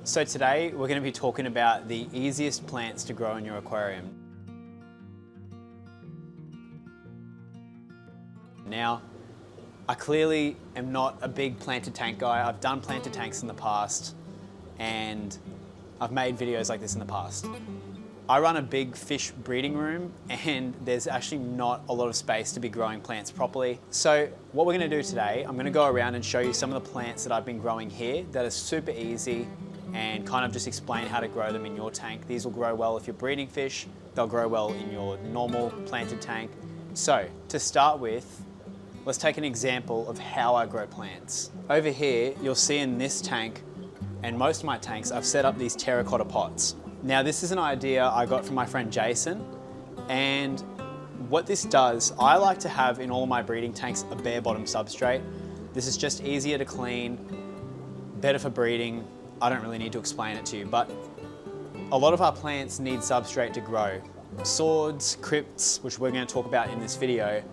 So today we're going to be talking about the easiest plants to grow in your aquarium. Now, I clearly am not a big planted tank guy. I've done planted tanks in the past and I've made videos like this in the past. I run a big fish breeding room and there's actually not a lot of space to be growing plants properly. So what we're going to do today, I'm going to go around and show you some of the plants that I've been growing here that are super easy and kind of just explain how to grow them in your tank. These will grow well if you're breeding fish. They'll grow well in your normal planted tank. So to start with, let's take an example of how I grow plants. Over here, you'll see in this tank and most of my tanks, I've set up these terracotta pots. Now this is an idea I got from my friend Jason, and what this does, I like to have in all of my breeding tanks a bare bottom substrate. This is just easier to clean, better for breeding. I don't really need to explain it to you, but a lot of our plants need substrate to grow. Swords, crypts, which we're going to talk about in this video,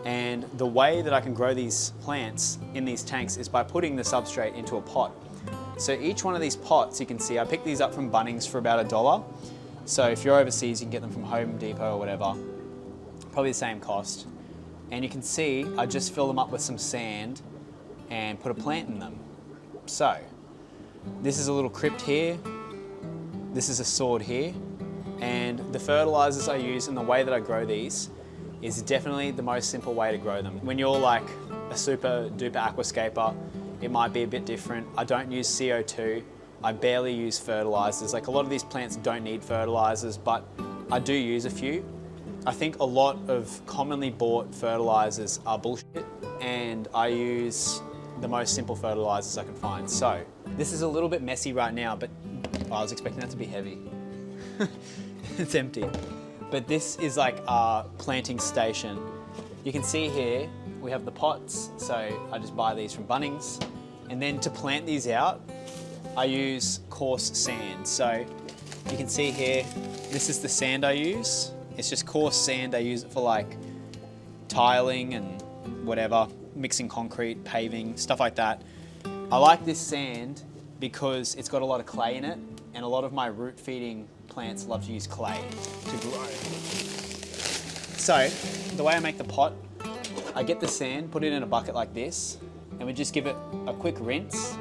and the way that I can grow these plants in these tanks is by putting the substrate into a pot. So each one of these pots, you can see, I picked these up from Bunnings for about $1. So if you're overseas, you can get them from Home Depot or whatever. Probably the same cost. And you can see, I just fill them up with some sand and put a plant in them. So, this is a little crypt here. This is a sword here. And the fertilizers I use and the way that I grow these is definitely the most simple way to grow them. When you're like a super duper aquascaper, it might be a bit different. I don't use CO2. I barely use fertilizers. Like a lot of these plants don't need fertilizers, but I do use a few. I think a lot of commonly bought fertilizers are bullshit, and I use the most simple fertilizers I can find. So this is a little bit messy right now, but I was expecting that to be heavy. It's empty. But this is like our planting station. You can see here, we have the pots, so I just buy these from Bunnings. And then to plant these out, I use coarse sand. So you can see here, this is the sand I use. It's just coarse sand. I use it for like tiling and whatever, mixing concrete, paving, stuff like that. I like this sand because it's got a lot of clay in it, and a lot of my root feeding plants love to use clay to grow. So the way I make the pot, I get the sand, put it in a bucket like this, and we just give it a quick rinse.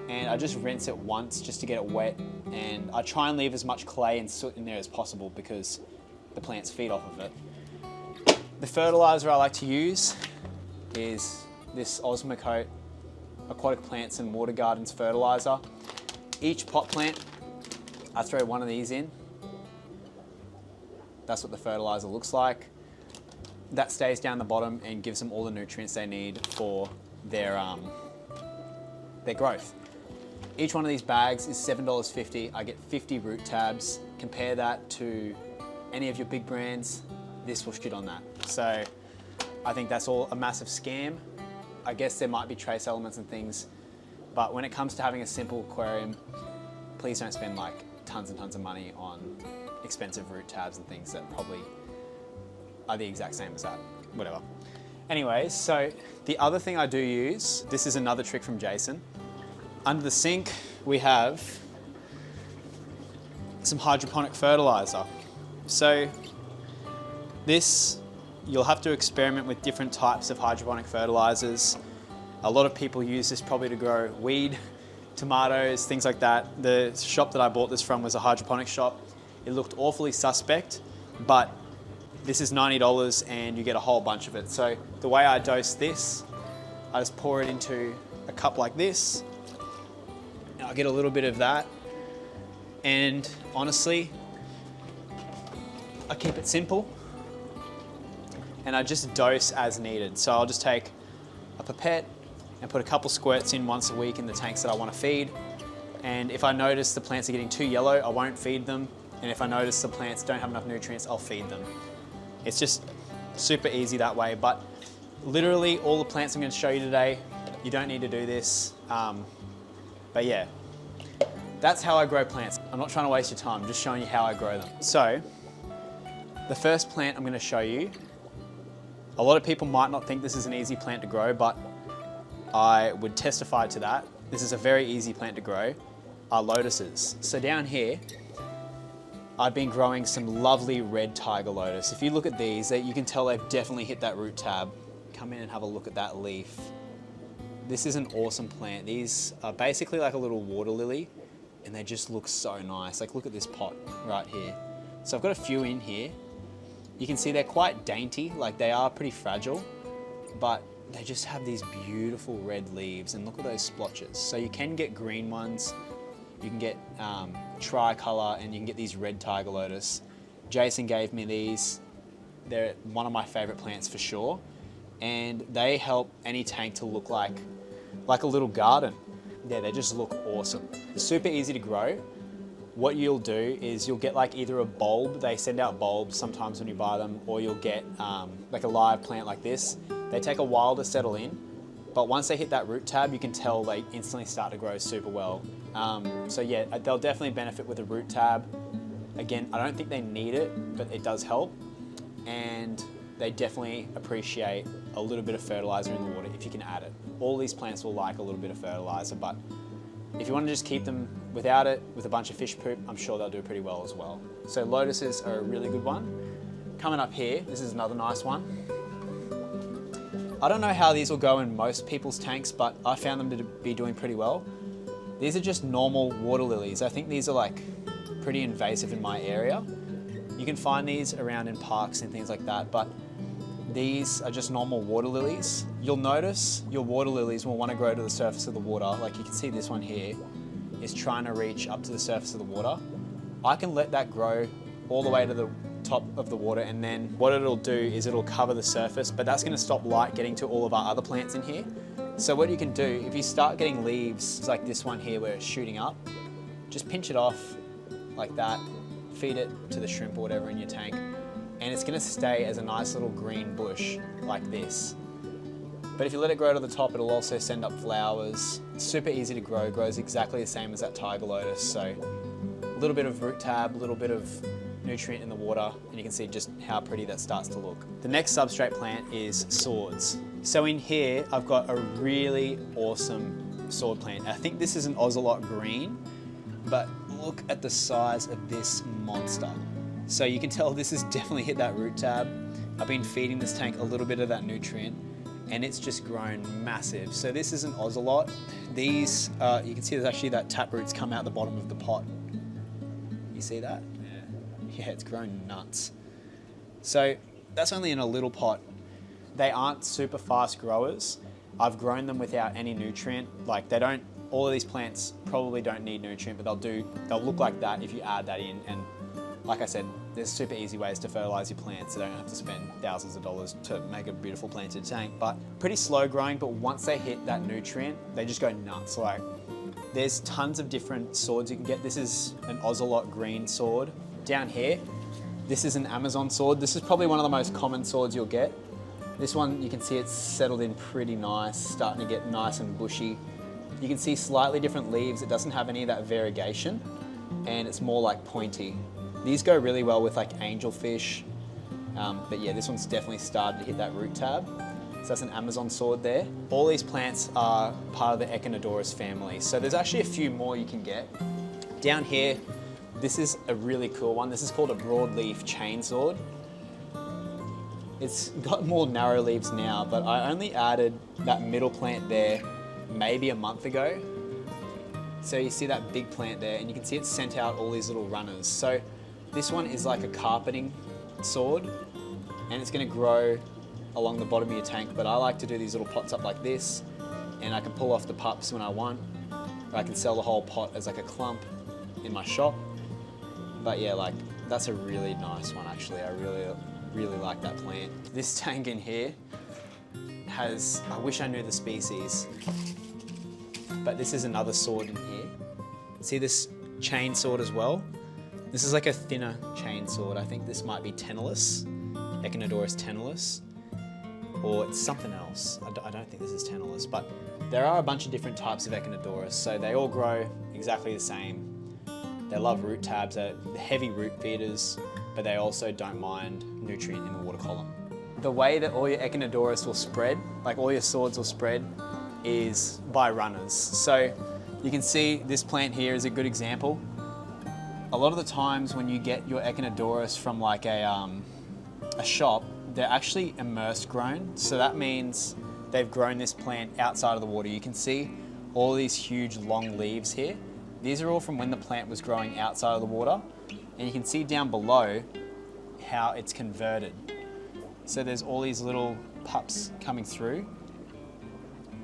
And I just rinse it once just to get it wet. And I try and leave as much clay and soot in there as possible because the plants feed off of it. The fertilizer I like to use is this Osmocote Aquatic Plants and Water Gardens fertilizer. Each pot plant, I throw one of these in. That's what the fertilizer looks like. That stays down the bottom and gives them all the nutrients they need for their growth. Each one of these bags is $7.50. I get 50 root tabs. Compare that to any of your big brands, this will shit on that. So I think that's all a massive scam. I guess there might be trace elements and things, but when it comes to having a simple aquarium, please don't spend like tons and tons of money on expensive root tabs and things that probably are the exact same as that, whatever. Anyways, so the other thing I do use, this is another trick from Jason. Under the sink, we have some hydroponic fertilizer. So this, you'll have to experiment with different types of hydroponic fertilizers. A lot of people use this probably to grow weed, tomatoes, things like that. The shop that I bought this from was a hydroponic shop. It looked awfully suspect, but this is $90 and you get a whole bunch of it. So the way I dose this, I just pour it into a cup like this. And I get a little bit of that. And honestly, I keep it simple and I just dose as needed. So I'll just take a pipette and put a couple squirts in once a week in the tanks that I want to feed. And if I notice the plants are getting too yellow, I won't feed them. And if I notice the plants don't have enough nutrients, I'll feed them. It's just super easy that way, but literally all the plants I'm going to show you today, you don't need to do this. But yeah, that's how I grow plants. I'm not trying to waste your time, I'm just showing you how I grow them. So, the first plant I'm going to show you, a lot of people might not think this is an easy plant to grow, but I would testify to that. This is a very easy plant to grow. are lotuses. So down here, I've been growing some lovely red tiger lotus. If you look at these, you can tell they've definitely hit that root tab. Come in and have a look at that leaf. This is an awesome plant. These are basically like a little water lily, and they just look so nice. Like, look at this pot right here. So I've got a few in here. You can see they're quite dainty, like they are pretty fragile, but they just have these beautiful red leaves, and look at those splotches. So you can get green ones, you can get tricolor, and you can get these red tiger lotus. Jason gave me these. They're one of my favorite plants for sure, and they help any tank to look like a little garden. Yeah, they just look awesome. Super easy to grow. What you'll do is you'll get like either a bulb, they send out bulbs sometimes when you buy them, or you'll get like a live plant like this. They take a while to settle in, but once they hit that root tab, you can tell they instantly start to grow super well. So yeah, they'll definitely benefit with a root tab. Again, I don't think they need it, but it does help. And they definitely appreciate a little bit of fertilizer in the water if you can add it. All these plants will like a little bit of fertilizer, but if you want to just keep them without it, with a bunch of fish poop, I'm sure they'll do pretty well as well. So lotuses are a really good one. Coming up here, this is another nice one. I don't know how these will go in most people's tanks, but I found them to be doing pretty well. These are just normal water lilies. I think these are like pretty invasive in my area. You can find these around in parks and things like that, but these are just normal water lilies. You'll notice your water lilies will want to grow to the surface of the water. Like you can see this one here is trying to reach up to the surface of the water. I can let that grow all the way to the top of the water, and then what it'll do is it'll cover the surface, but that's going to stop light getting to all of our other plants in here. So what you can do, if you start getting leaves like this one here where it's shooting up, just pinch it off like that, feed it to the shrimp or whatever in your tank, and it's going to stay as a nice little green bush like this. But if you let it grow to the top, it'll also send up flowers. It's super easy to grow, grows exactly the same as that tiger lotus. So a little bit of root tab, a little bit of nutrient in the water, and you can see just how pretty that starts to look. The next substrate plant is swords. So in here, I've got a really awesome sword plant. I think this is an ocelot green, but look at the size of this monster. So you can tell this has definitely hit that root tab. I've been feeding this tank a little bit of that nutrient, and it's just grown massive. So this is an ocelot. These, you can see there's actually that tap roots come out the bottom of the pot. You see that? Yeah, it's grown nuts. So that's only in a little pot. They aren't super fast growers. I've grown them without any nutrient. Like they don't, all of these plants probably don't need nutrient, but they'll look like that if you add that in. And like I said, there's super easy ways to fertilize your plants. You don't have to spend thousands of dollars to make a beautiful planted tank, but pretty slow growing. But once they hit that nutrient, they just go nuts. Like there's tons of different swords you can get. This is an ocelot green sword. Down here, this is an Amazon sword. This is probably one of the most common swords you'll get. This one, you can see it's settled in pretty nice, starting to get nice and bushy. You can see slightly different leaves. It doesn't have any of that variegation, and it's more like pointy. These go really well with like angelfish, but yeah, this one's definitely started to hit that root tab. So that's an Amazon sword there. All these plants are part of the Echinodorus family. So there's actually a few more you can get. Down here, this is a really cool one. This is called a broadleaf chainsword. It's got more narrow leaves now, but I only added that middle plant there maybe a month ago. So you see that big plant there, and you can see it sent out all these little runners. So this one is like a carpeting sword, and it's gonna grow along the bottom of your tank, but I like to do these little pots up like this, and I can pull off the pups when I want, or I can sell the whole pot as like a clump in my shop. But yeah, like that's a really nice one actually. I really like that plant. This tank in here has, I wish I knew the species, but this is another sword in here. See this chain sword as well? This is like a thinner chain sword. I think this might be Tenellus, Echinodorus Tenellus, or it's something else. I don't think this is Tenellus, but there are a bunch of different types of Echinodorus, so they all grow exactly the same. They love root tabs, they're heavy root feeders, but they also don't mind nutrient in the water column. The way that all your Echinodorus will spread, like all your swords will spread, is by runners. So You can see this plant here is a good example. A lot of the times when you get your Echinodorus from like a shop, they're actually immersed grown. So that means they've grown this plant outside of the water. You can see all these huge long leaves here. These are all from when the plant was growing outside of the water. And you can see down below how it's converted. So there's all these little pups coming through.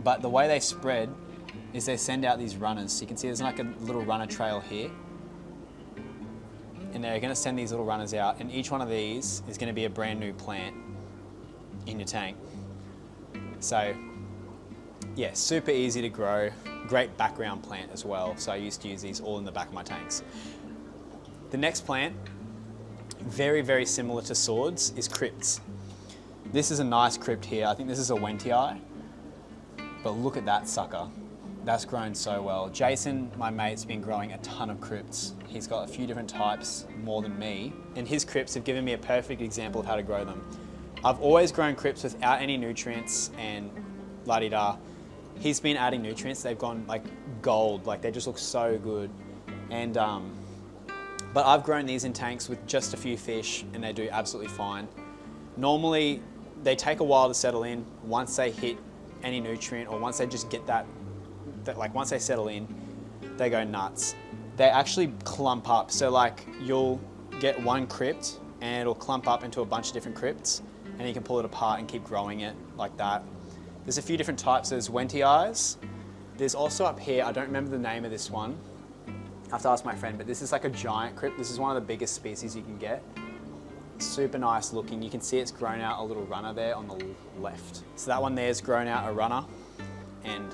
But the way they spread is they send out these runners. So you can see there's like a little runner trail here. And they're going to send these little runners out, and each one of these is going to be a brand new plant in your tank. So yeah, super easy to grow, great background plant as well. So I used to use these all in the back of my tanks. The next plant, very, very similar to swords, is crypts. This is a nice crypt here. I think this is a Wentii, but look at that sucker. That's grown so well. Jason, my mate's been growing a ton of crypts. He's got a few different types, more than me, and his crypts have given me a perfect example of how to grow them. I've always grown crypts without any nutrients and la-di-da. He's been adding nutrients. They've gone like gold, like they just look so good. And but I've grown these in tanks with just a few fish and they do absolutely fine. Normally, they take a while to settle in. Once they hit any nutrient or once they just get that like once they settle in, they go nuts. They actually clump up. So like you'll get one crypt and it'll clump up into a bunch of different crypts and you can pull it apart and keep growing it like that. There's a few different types. There's Wentii. There's also up here, I don't remember the name of this one. I have to ask my friend, but this is like a giant crypt. This is one of the biggest species you can get. Super nice looking. You can see it's grown out a little runner there on the left. So that one there's grown out a runner, and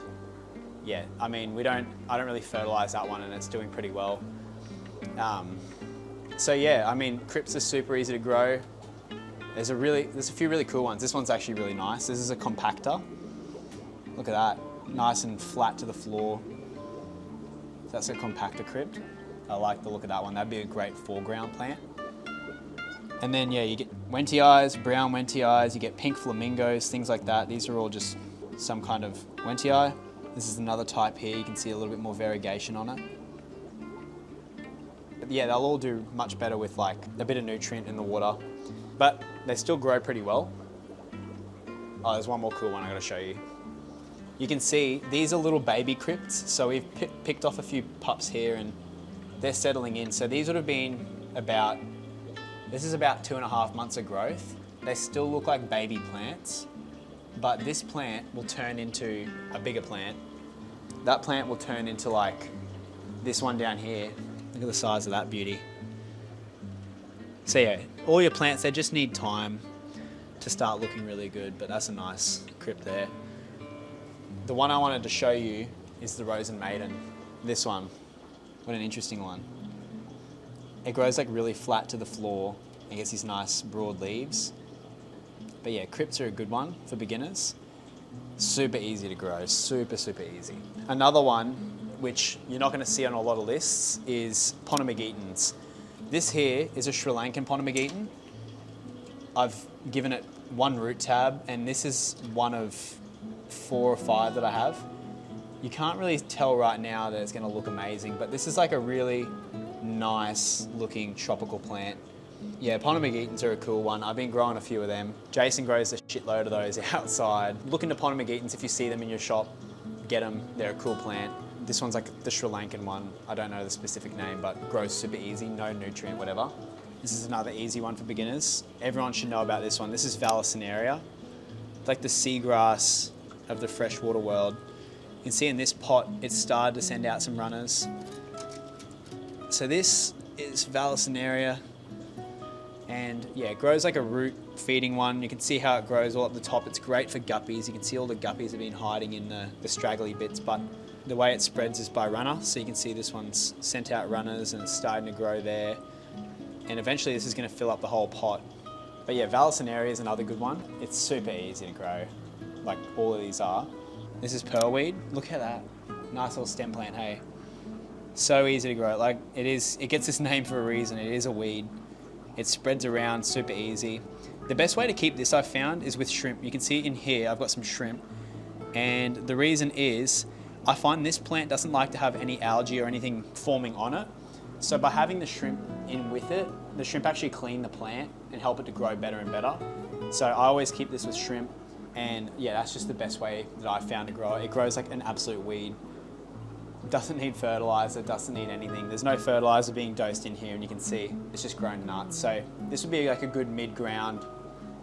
yeah, I mean, I don't really fertilize that one and it's doing pretty well. So yeah, I mean, crypts are super easy to grow. There's a few really cool ones. This one's actually really nice. This is a compactor. Look at that, nice and flat to the floor. That's a compactor crypt. I like the look of that one. That'd be a great foreground plant. And then yeah, you get Wentii, brown Wentii, you get pink flamingos, things like that. These are all just some kind of Wentii. This is another type here. You can see a little bit more variegation on it. But yeah, they'll all do much better with like a bit of nutrient in the water, but they still grow pretty well. Oh, there's one more cool one I gotta show you. You can see these are little baby crypts. So we've picked off a few pups here and they're settling in. So these would have been this is about 2.5 months of growth. They still look like baby plants, but this plant will turn into a bigger plant. That plant will turn into like this one down here. Look at the size of that beauty. So yeah, all your plants, they just need time to start looking really good, but that's a nice crypt there. The one I wanted to show you is the Rose and Maiden. This one, what an interesting one. It grows like really flat to the floor and gets these nice broad leaves. But yeah, crypts are a good one for beginners. Super easy to grow, super, super easy. Another one, which you're not gonna see on a lot of lists, is Potamogetons. This here is a Sri Lankan Potamogeton. I've given it one root tab, and this is one of 4 or 5 that I have. You can't really tell right now that it's gonna look amazing, but this is like a really nice looking tropical plant. Yeah, Potamogetons are a cool one. I've been growing a few of them. Jason grows a shitload of those outside. Look into Potamogetons if you see them in your shop. Get them, they're a cool plant. This one's like the Sri Lankan one. I don't know the specific name, but grows super easy, no nutrient, whatever. This is another easy one for beginners. Everyone should know about this one. This is Vallisneria. It's like the seagrass of the freshwater world. You can see in this pot, it's started to send out some runners. So this is Vallisneria. And yeah, it grows like a root feeding one. You can see how it grows all up the top. It's great for guppies. You can see all the guppies have been hiding in the straggly bits, but the way it spreads is by runner. So you can see this one's sent out runners and it's starting to grow there. And eventually this is gonna fill up the whole pot. But yeah, Vallisneria is another good one. It's super easy to grow, like all of these are. This is pearlweed. Look at that. Nice little stem plant, hey. So easy to grow. Like it gets this name for a reason. It is a weed. It spreads around super easy. The best way to keep this I've found is with shrimp. You can see in here, I've got some shrimp. And the reason is I find this plant doesn't like to have any algae or anything forming on it. So by having the shrimp in with it, the shrimp actually clean the plant and help it to grow better and better. So I always keep this with shrimp, and yeah, that's just the best way that I've found to grow it. It grows like an absolute weed. Doesn't need fertilizer, doesn't need anything. There's no fertilizer being dosed in here, and you can see it's just grown nuts. So this would be like a good mid-ground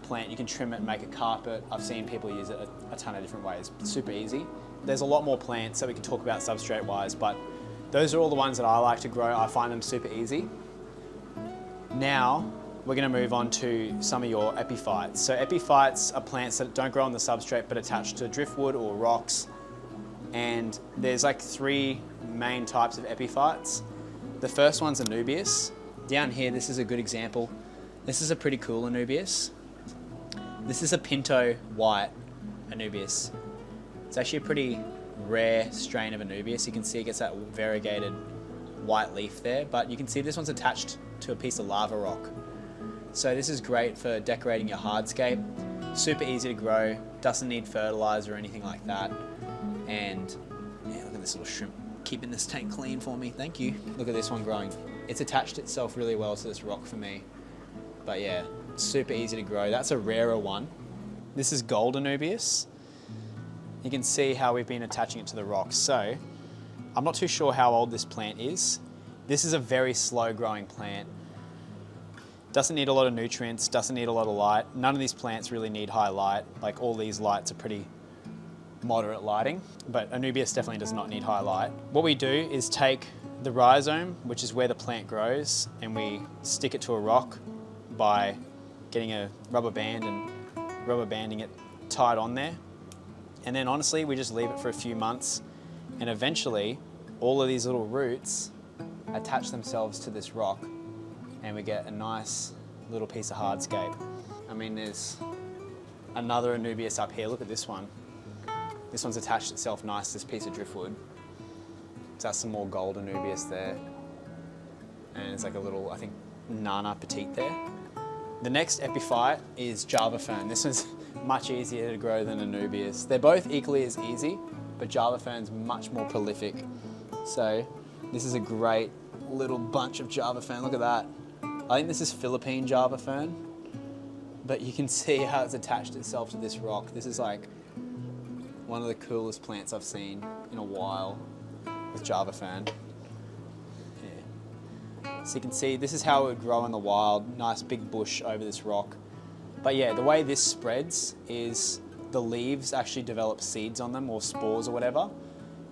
plant. You can trim it and make a carpet. I've seen people use it a ton of different ways. It's super easy. There's a lot more plants that we can talk about substrate wise, but those are all the ones that I like to grow. I find them super easy. Now, we're gonna move on to some of your epiphytes. So epiphytes are plants that don't grow on the substrate but attach to driftwood or rocks. And there's like 3 main types of epiphytes. The first one's Anubias. Down here, this is a good example. This is a pretty cool Anubias. This is a Pinto white Anubias. It's actually a pretty rare strain of Anubias. You can see it gets that variegated white leaf there, but you can see this one's attached to a piece of lava rock. So this is great for decorating your hardscape. Super easy to grow, doesn't need fertilizer or anything like that. And yeah, look at this little shrimp keeping this tank clean for me, thank you. Look at this one growing. It's attached itself really well to this rock for me. But yeah, super easy to grow. That's a rarer one. This is Gold Anubias. You can see how we've been attaching it to the rocks. So I'm not too sure how old this plant is. This is a very slow growing plant. Doesn't need a lot of nutrients, doesn't need a lot of light. None of these plants really need high light. Like all these lights are pretty moderate lighting, but Anubias definitely does not need high light. What we do is take the rhizome, which is where the plant grows, and we stick it to a rock by getting a rubber band and rubber banding it tied on there. And then honestly, we just leave it for a few months, and eventually all of these little roots attach themselves to this rock, and we get a nice little piece of hardscape. I mean, there's another Anubias up here. Look at this one. This one's attached itself nice to this piece of driftwood. So that's some more Gold Anubias there. And it's like a little, I think, Nana Petite there. The next epiphyte is Java Fern. This one's much easier to grow than Anubias. They're both equally as easy, but Java Fern's much more prolific. So this is a great little bunch of Java Fern. Look at that. I think this is Philippine Java Fern, but you can see how it's attached itself to this rock. This is like one of the coolest plants I've seen in a while with Java Fern. Yeah. So you can see this is how it would grow in the wild. Nice big bush over this rock. But yeah, the way this spreads is the leaves actually develop seeds on them, or spores or whatever,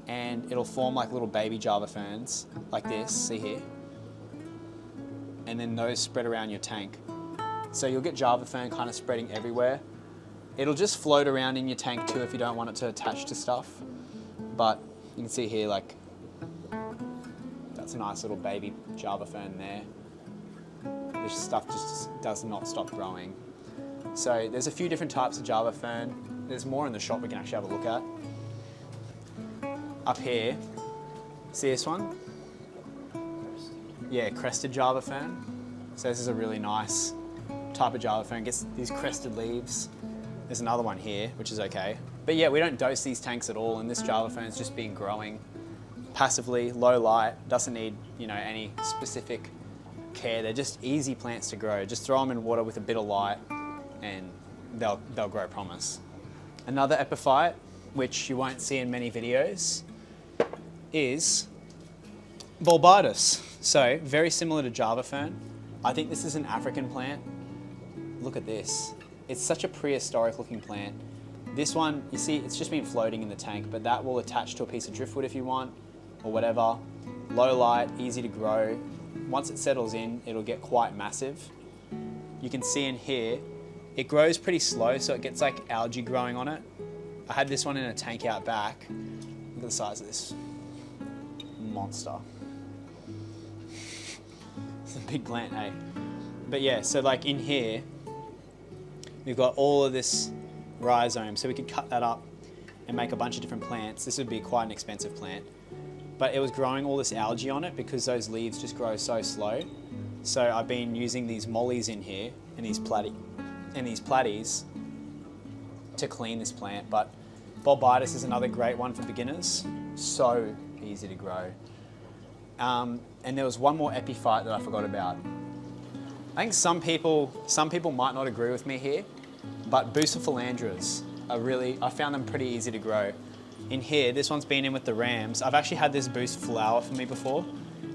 and it'll form like little baby Java Ferns like this, see here? And then those spread around your tank. So you'll get Java Fern kind of spreading everywhere. It'll just float around in your tank too if you don't want it to attach to stuff. But you can see here, like, that's a nice little baby Java Fern there. This stuff just does not stop growing. So there's a few different types of Java Fern. There's more in the shop we can actually have a look at. Up here, see this one? Yeah, crested Java Fern. So this is a really nice type of Java Fern. Gets these crested leaves. There's another one here, which is okay. But yeah, we don't dose these tanks at all, and this Java Fern's just been growing passively, low light, doesn't need, you know, any specific care. They're just easy plants to grow. Just throw them in water with a bit of light and they'll grow, promise. Another epiphyte, which you won't see in many videos, is Bulbardus. So very similar to Java Fern. I think this is an African plant. Look at this. It's such a prehistoric looking plant. This one, you see, it's just been floating in the tank, but that will attach to a piece of driftwood if you want, or whatever. Low light, easy to grow. Once it settles in, it'll get quite massive. You can see in here, it grows pretty slow, so it gets like algae growing on it. I had this one in a tank out back. Look at the size of this monster. It's a big plant, eh? But yeah, so like in here, we've got all of this rhizome, so we could cut that up and make a bunch of different plants. This would be quite an expensive plant. But it was growing all this algae on it because those leaves just grow so slow. So I've been using these mollies in here and these platies to clean this plant. But Bulbitis is another great one for beginners. So easy to grow. And there was one more epiphyte that I forgot about. I think some people might not agree with me here, but bucephalandras I found them pretty easy to grow. In here, this one's been in with the rams. I've actually had this boost flower for me before.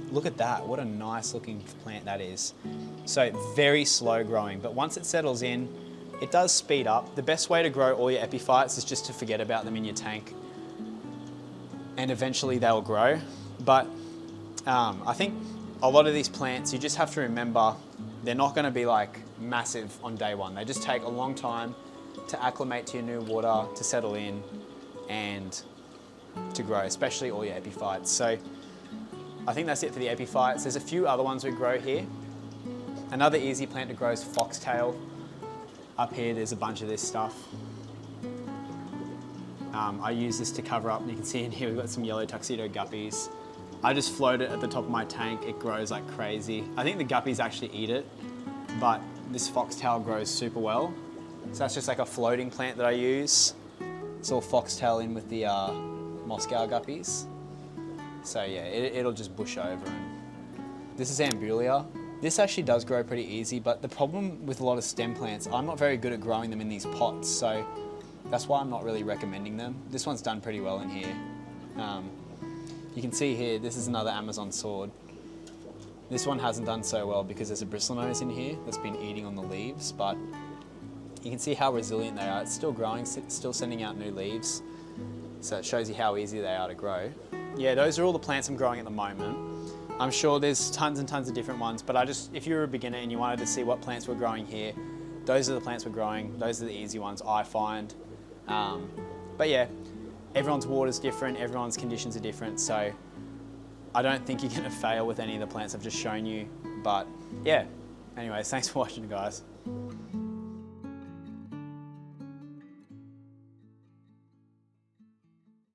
Look at that, what a nice looking plant that is. So very slow growing, but once it settles in, it does speed up. The best way to grow all your epiphytes is just to forget about them in your tank, and eventually they'll grow. But I think a lot of these plants, you just have to remember, they're not gonna be like massive on day one. They just take a long time to acclimate to your new water, to settle in, and to grow, especially all your epiphytes. So I think that's it for the epiphytes. There's a few other ones we grow here. Another easy plant to grow is foxtail. Up here, there's a bunch of this stuff. I use this to cover up, and you can see in here we've got some yellow tuxedo guppies. I just float it at the top of my tank. It grows like crazy. I think the guppies actually eat it, but this foxtail grows super well. So that's just like a floating plant that I use. It's all foxtail in with the Moscow guppies. So yeah, it'll just bush over. And this is Ambulia. This actually does grow pretty easy, but the problem with a lot of stem plants, I'm not very good at growing them in these pots, so that's why I'm not really recommending them. This one's done pretty well in here. You can see here, this is another Amazon sword. This one hasn't done so well because there's a bristlenose in here that's been eating on the leaves, but you can see how resilient they are. It's still growing, still sending out new leaves. So it shows you how easy they are to grow. Yeah, those are all the plants I'm growing at the moment. I'm sure there's tons and tons of different ones, but if you were a beginner and you wanted to see what plants we're growing here, those are the plants we're growing. Those are the easy ones I find. But yeah, everyone's water's different, everyone's conditions are different, so I don't think you're gonna fail with any of the plants I've just shown you. But yeah, anyways, thanks for watching, guys.